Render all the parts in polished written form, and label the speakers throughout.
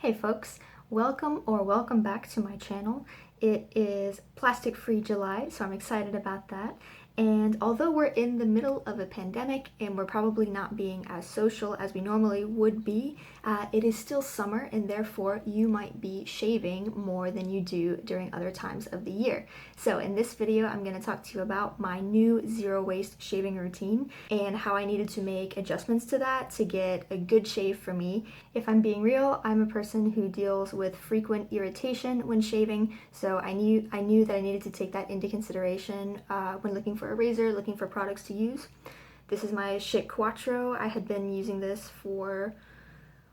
Speaker 1: Hey folks, welcome back to my channel. It is Plastic Free July, so I'm excited about that. And although we're in the middle of a pandemic and we're probably not being as social as we normally would be, it is still summer and therefore you might be shaving more than you do during other times of the year. So in this video, I'm going to talk to you about my new zero waste shaving routine and how I needed to make adjustments to that to get a good shave for me. If I'm being real, I'm a person who deals with frequent irritation when shaving, so I knew that I needed to take that into consideration when looking for a razor, looking for products to use. This is my Schick Quattro. I had been using this for,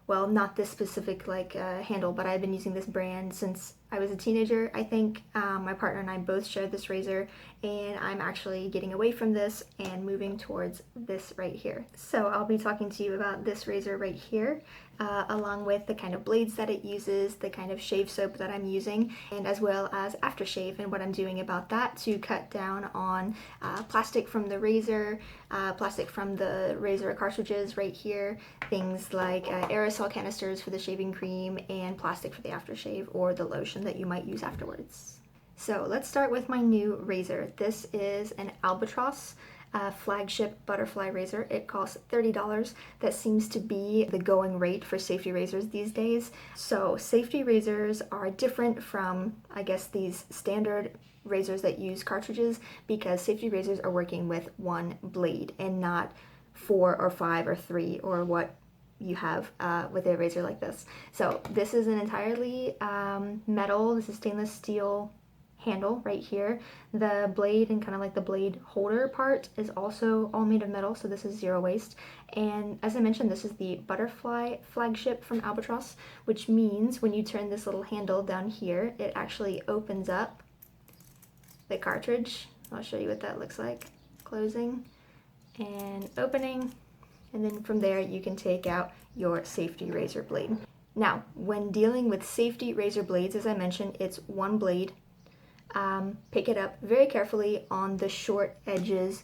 Speaker 1: well, not this specific handle, but I've been using this brand since I was a teenager, I think. My partner and I both shared this razor, and I'm actually getting away from this and moving towards this right here. So I'll be talking to you about this razor right here, along with the kind of blades that it uses, the kind of shave soap that I'm using, and as well as aftershave and what I'm doing about that to cut down on plastic from the razor, plastic from the razor cartridges right here, things like aerosol canisters for the shaving cream and plastic for the aftershave or the lotion that you might use afterwards. So let's start with my new razor. This is an Albatross flagship butterfly razor. It costs $30. That seems to be the going rate for safety razors these days. So safety razors are different from, I guess, these standard razors that use cartridges, because safety razors are working with one blade and not 4 or 5 or 3 or what you have with a razor like this. So this is an entirely metal, this is stainless steel handle right here. The blade and kind of like the blade holder part is also all made of metal, so this is zero waste. And as I mentioned, this is the butterfly flagship from Albatross, which means when you turn this little handle down here, it actually opens up the cartridge. I'll show you what that looks like. Closing and opening, and then from there you can take out your safety razor blade. Now, when dealing with safety razor blades, as I mentioned, it's one blade. Pick it up very carefully on the short edges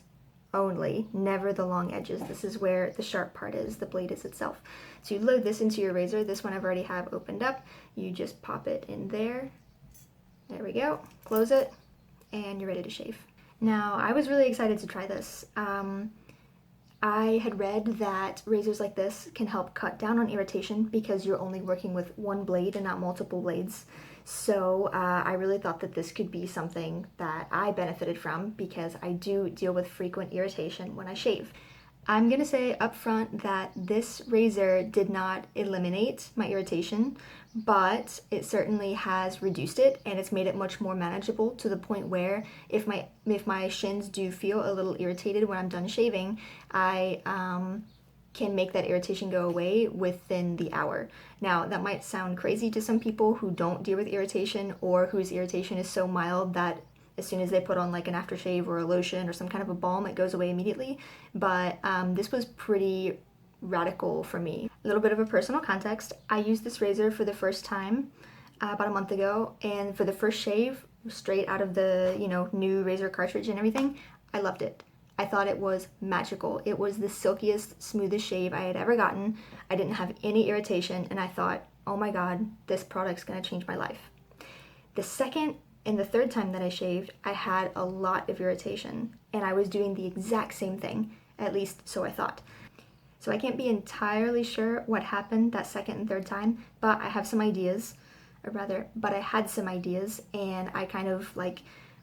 Speaker 1: only, never the long edges. This is where the sharp part is, the blade is itself. So you load this into your razor. This one I've already have opened up. You just pop it in there. There we go. Close it, and you're ready to shave. Now, I was really excited to try this. I had read that razors like this can help cut down on irritation because you're only working with one blade and not multiple blades. So I really thought that this could be something that I benefited from because I do deal with frequent irritation when I shave. I'm going to say up front that this razor did not eliminate my irritation, but it certainly has reduced it, and it's made it much more manageable to the point where if my shins do feel a little irritated when I'm done shaving, I can make that irritation go away within the hour. Now, that might sound crazy to some people who don't deal with irritation or whose irritation is so mild that as soon as they put on like an aftershave or a lotion or some kind of a balm, it goes away immediately. But this was pretty radical for me. A little bit of a personal context. I used this razor for the first time about a month ago, and for the first shave, straight out of the new razor cartridge and everything, I loved it. I thought it was magical. It was the silkiest, smoothest shave I had ever gotten. I didn't have any irritation, and I thought, oh my god, this product's gonna change my life. The second and the third time that I shaved, I had a lot of irritation, and I was doing the exact same thing, at least so I thought. So I can't be entirely sure what happened that second and third time, but I have some ideas, but I had some ideas, and I kind of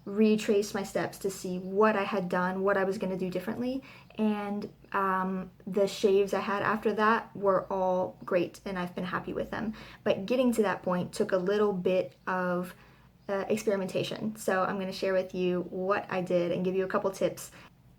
Speaker 1: retraced my steps to see what I had done, what I was going to do differently, and the shaves I had after that were all great, and I've been happy with them. But getting to that point took a little bit of experimentation, so I'm going to share with you what I did and give you a couple tips.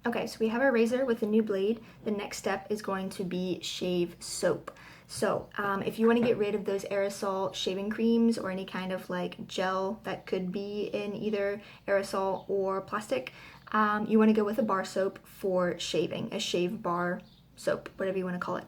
Speaker 1: Okay, so we have our razor with a new blade. The next step is going to be shave soap. So if you want to get rid of those aerosol shaving creams or any kind of gel that could be in either aerosol or plastic, you want to go with a bar soap for shaving, a shave bar soap, whatever you want to call it.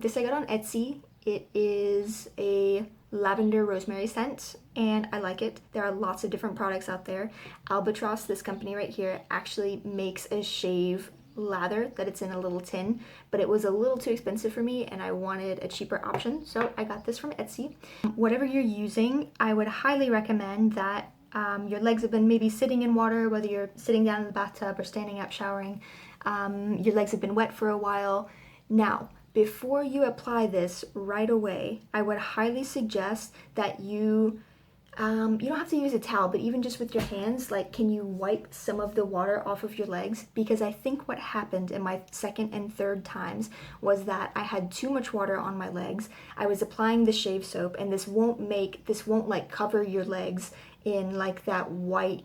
Speaker 1: This I got on Etsy. It is a lavender rosemary scent, and I like it. There are lots of different products out there. Albatross, this company right here, actually makes a shave lather that it's in a little tin, but it was a little too expensive for me and I wanted a cheaper option, so I got this from Etsy. Whatever you're using, I would highly recommend that your legs have been maybe sitting in water, whether you're sitting down in the bathtub or standing up showering. Your legs have been wet for a while. Now, before you apply this right away, I would highly suggest that you don't have to use a towel, but even just with your hands, like, can you wipe some of the water off of your legs? Because I think what happened in my second and third times was that I had too much water on my legs. I was applying the shave soap, and this won't like cover your legs in like that white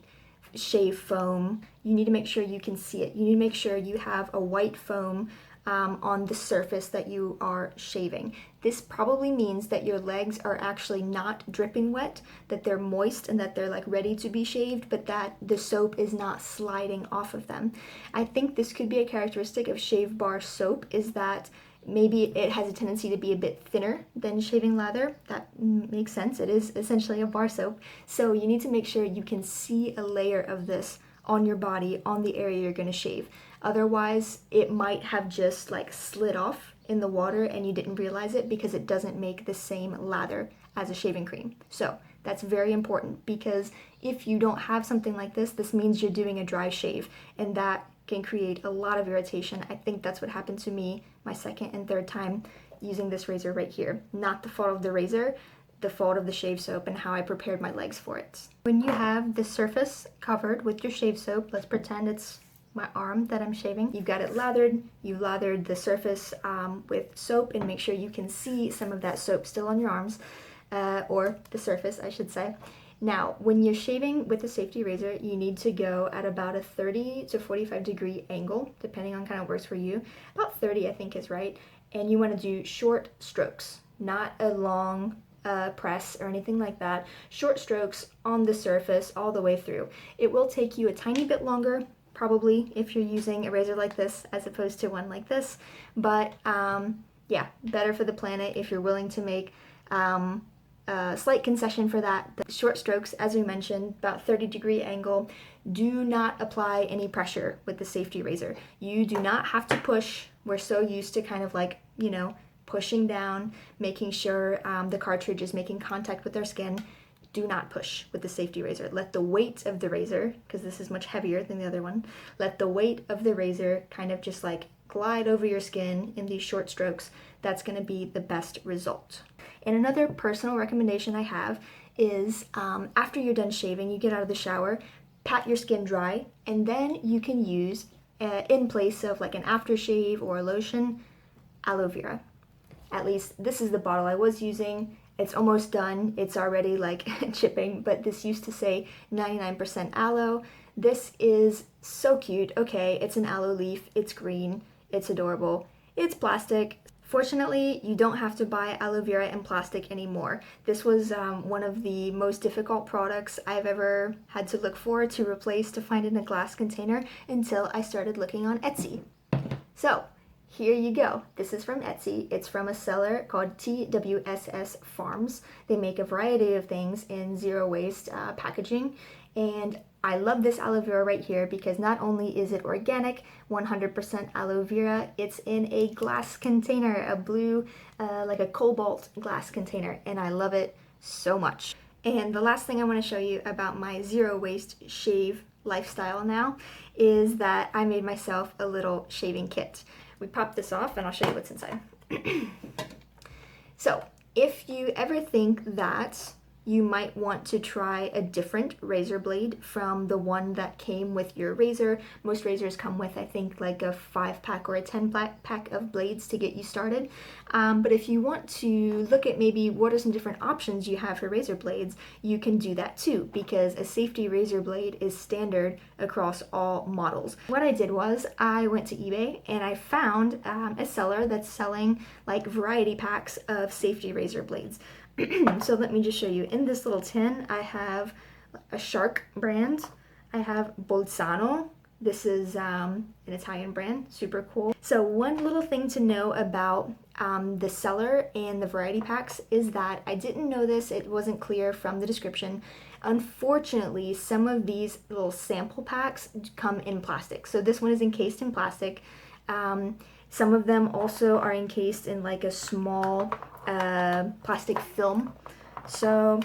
Speaker 1: shave foam. You need to make sure you can see it. You need to make sure you have a white foam on the surface that you are shaving. This probably means that your legs are actually not dripping wet, that they're moist and that they're like ready to be shaved, but that the soap is not sliding off of them. I think this could be a characteristic of Shave Bar soap, is that maybe it has a tendency to be a bit thinner than shaving lather. That makes sense. It is essentially a bar soap. So you need to make sure you can see a layer of this on your body, on the area you're going to shave. Otherwise, it might have just like slid off in the water and you didn't realize it because it doesn't make the same lather as a shaving cream. So that's very important, because if you don't have something like this means you're doing a dry shave, and that can create a lot of irritation. I think that's what happened to me my second and third time using this razor right here. Not the fault of the razor, the fault of the shave soap and how I prepared my legs for it. When you have the surface covered with your shave soap, let's pretend it's my arm that I'm shaving. You've got it lathered, you lathered the surface with soap, and make sure you can see some of that soap still on your arms, or the surface, I should say. Now, when you're shaving with a safety razor, you need to go at about a 30 to 45 degree angle, depending on kind of works for you. About 30, I think, is right. And you want to do short strokes, not a long press or anything like that. Short strokes on the surface all the way through. It will take you a tiny bit longer, probably, if you're using a razor like this as opposed to one like this. But yeah, better for the planet if you're willing to make a slight concession for that. The short strokes, as we mentioned, about 30 degree angle. Do not apply any pressure with the safety razor. You do not have to push. We're so used to kind of like, you know, pushing down, making sure the cartridge is making contact with our skin. Do not push with the safety razor. Let the weight of the razor, because this is much heavier than the other one, let the weight of the razor kind of just like glide over your skin in these short strokes. That's going to be the best result. And another personal recommendation I have is after you're done shaving, you get out of the shower, pat your skin dry, and then you can use, in place of like an aftershave or a lotion, aloe vera. At least this is the bottle I was using. It's almost done. It's already like chipping, but this used to say 99% aloe. This is so cute. Okay, it's an aloe leaf. It's green. It's adorable. It's plastic. Fortunately, you don't have to buy aloe vera in plastic anymore. This was one of the most difficult products I've ever had to look for to replace, to find in a glass container, until I started looking on Etsy. So here you go. This is from Etsy. It's from a seller called TWSS Farms. They make a variety of things in zero waste packaging, and I love this aloe vera right here because not only is it organic, 100% aloe vera, it's in a glass container, a blue, like a cobalt glass container, and I love it so much. And the last thing I want to show you about my zero waste shave lifestyle now is that I made myself a little shaving kit. We pop this off and I'll show you what's inside. So if you ever think that you might want to try a different razor blade from the one that came with your razor. Most razors come with, I think, like a 5-pack or a 10-pack of blades to get you started. But if you want to look at maybe what are some different options you have for razor blades, you can do that too, because a safety razor blade is standard across all models. What I did was I went to eBay and I found a seller that's selling like variety packs of safety razor blades. So let me just show you. In this little tin, I have a Shark brand. I have Bolzano. This is an Italian brand, super cool. So one little thing to know about the seller and the variety packs is that I didn't know this, it wasn't clear from the description. Unfortunately, some of these little sample packs come in plastic. So this one is encased in plastic. Some of them also are encased in like a small plastic film. So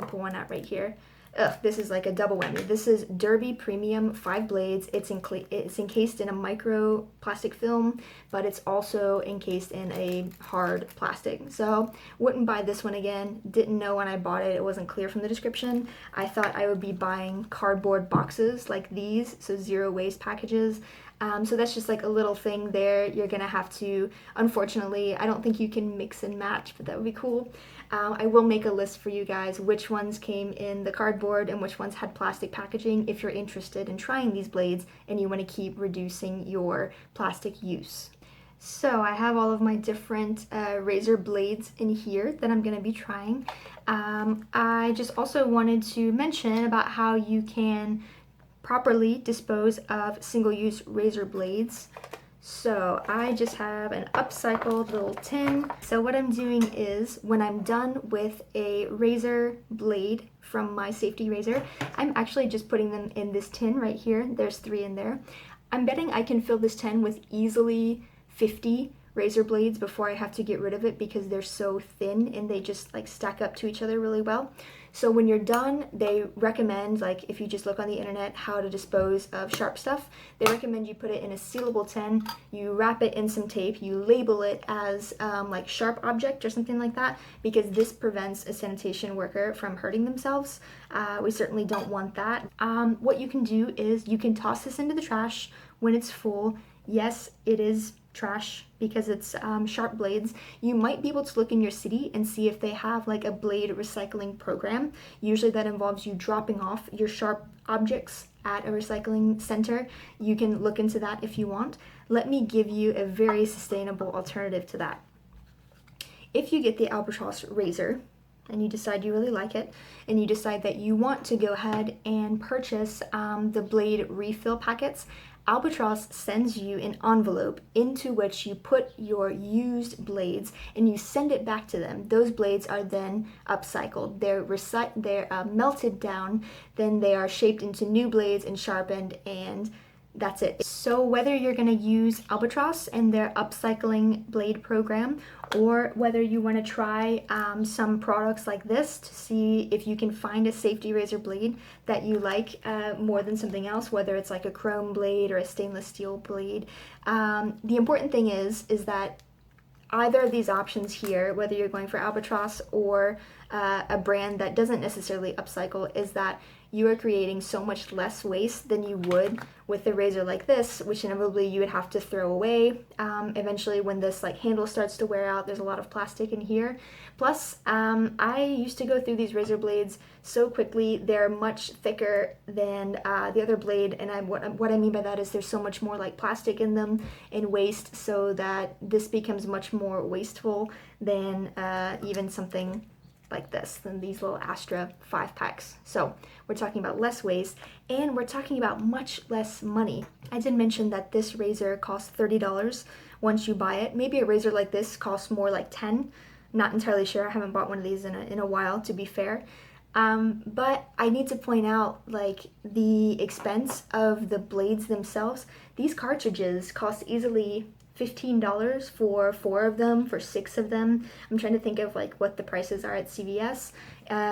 Speaker 1: I'll pull one out right here. Ugh, this is like a double whammy. This is Derby Premium 5 blades. It's encased in a micro plastic film, but it's also encased in a hard plastic. So wouldn't buy this one again. Didn't know when I bought it. It wasn't clear from the description. I thought I would be buying cardboard boxes like these, so zero waste packages. So that's just like a little thing there. You're gonna have to, unfortunately, I don't think you can mix and match, but that would be cool. I will make a list for you guys which ones came in the cardboard and which ones had plastic packaging if you're interested in trying these blades and you want to keep reducing your plastic use. So I have all of my different razor blades in here that I'm going to be trying. I just also wanted to mention about how you can properly dispose of single-use razor blades. So I just have an upcycled little tin. So what I'm doing is when I'm done with a razor blade from my safety razor, I'm actually just putting them in this tin right here. There's 3 in there. I'm betting I can fill this tin with easily 50 razor blades before I have to get rid of it because they're so thin and they just like stack up to each other really well. So when you're done, they recommend, like if you just look on the internet how to dispose of sharp stuff, they recommend you put it in a sealable tin, you wrap it in some tape, you label it as like sharp object or something like that, because this prevents a sanitation worker from hurting themselves. We certainly don't want that. What you can do is you can toss this into the trash when it's full. Yes, it is trash because it's sharp blades. You might be able to look in your city and see if they have like a blade recycling program. Usually that involves you dropping off your sharp objects at a recycling center. You can look into that if you want. Let me give you a very sustainable alternative to that. If you get the Albatross Razor and you decide you really like it, and you decide that you want to go ahead and purchase the blade refill packets, Albatross sends you an envelope into which you put your used blades and you send it back to them. Those blades are then upcycled. They're melted down, then they are shaped into new blades and sharpened, and that's it. So whether you're going to use Albatross and their upcycling blade program, or whether you want to try some products like this to see if you can find a safety razor blade that you like more than something else, whether it's like a chrome blade or a stainless steel blade, the important thing is that either of these options here, whether you're going for Albatross or a brand that doesn't necessarily upcycle, is that you are creating so much less waste than you would with a razor like this, which inevitably you would have to throw away. Eventually when this like handle starts to wear out, there's a lot of plastic in here. Plus, I used to go through these razor blades so quickly. They're much thicker than the other blade, and what I mean by that is there's so much more like plastic in them and waste, so that this becomes much more wasteful than even something like this, than these little Astra 5-packs. So we're talking about less waste, and we're talking about much less money. I did mention that this razor costs $30 once you buy it. Maybe a razor like this costs more, like $10. Not entirely sure. I haven't bought one of these in a while, to be fair. But I need to point out like the expense of the blades themselves. These cartridges cost easily $15 for 4 of them, for 6 of them. I'm trying to think of like what the prices are at CVS.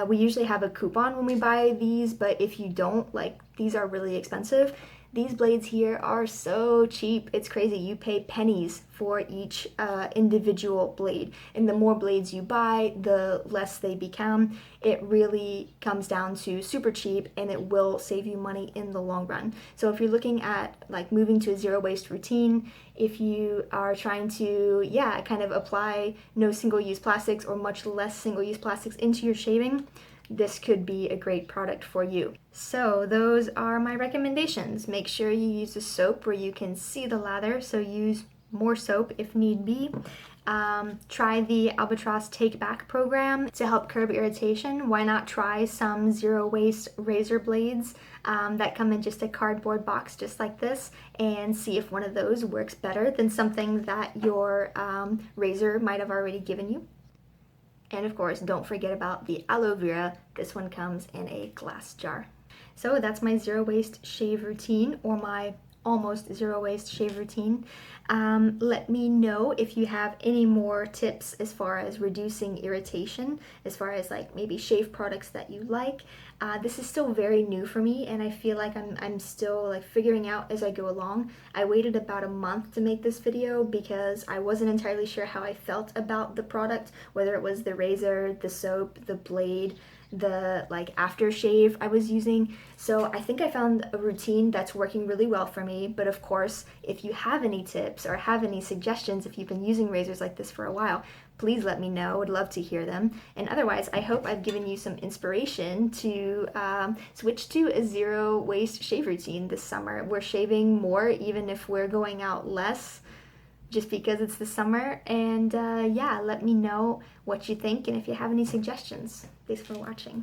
Speaker 1: We usually have a coupon when we buy these, but if you don't, like, these are really expensive. These blades here are so cheap, it's crazy. You pay pennies for each individual blade, and the more blades you buy, the less they become. It really comes down to super cheap, and it will save you money in the long run. So if you're looking at like moving to a zero waste routine, if you are trying to, kind of apply no single-use plastics or much less single-use plastics into your shaving, this could be a great product for you. So those are my recommendations. Make sure you use a soap where you can see the lather, so use more soap if need be. Try the Albatross Take Back program to help curb irritation. Why not try some zero waste razor blades that come in just a cardboard box just like this, and see if one of those works better than something that your razor might have already given you. And of course, don't forget about the aloe vera. This one comes in a glass jar. So that's my zero waste shave routine, or my almost zero waste shave routine. Let me know if you have any more tips as far as reducing irritation, as far as like maybe shave products that you like. This is still very new for me, and I feel like I'm still like figuring out as I go along. I waited about a month to make this video because I wasn't entirely sure how I felt about the product, whether it was the razor, the soap, the blade, the like aftershave I was using. So I think I found a routine that's working really well for me. But of course, if you have any tips or have any suggestions, if you've been using razors like this for a while, please let me know. I would love to hear them. And otherwise, I hope I've given you some inspiration to switch to a zero waste shave routine this summer. We're shaving more even if we're going out less, just because it's the summer. And yeah, let me know what you think and if you have any suggestions. Thanks for watching.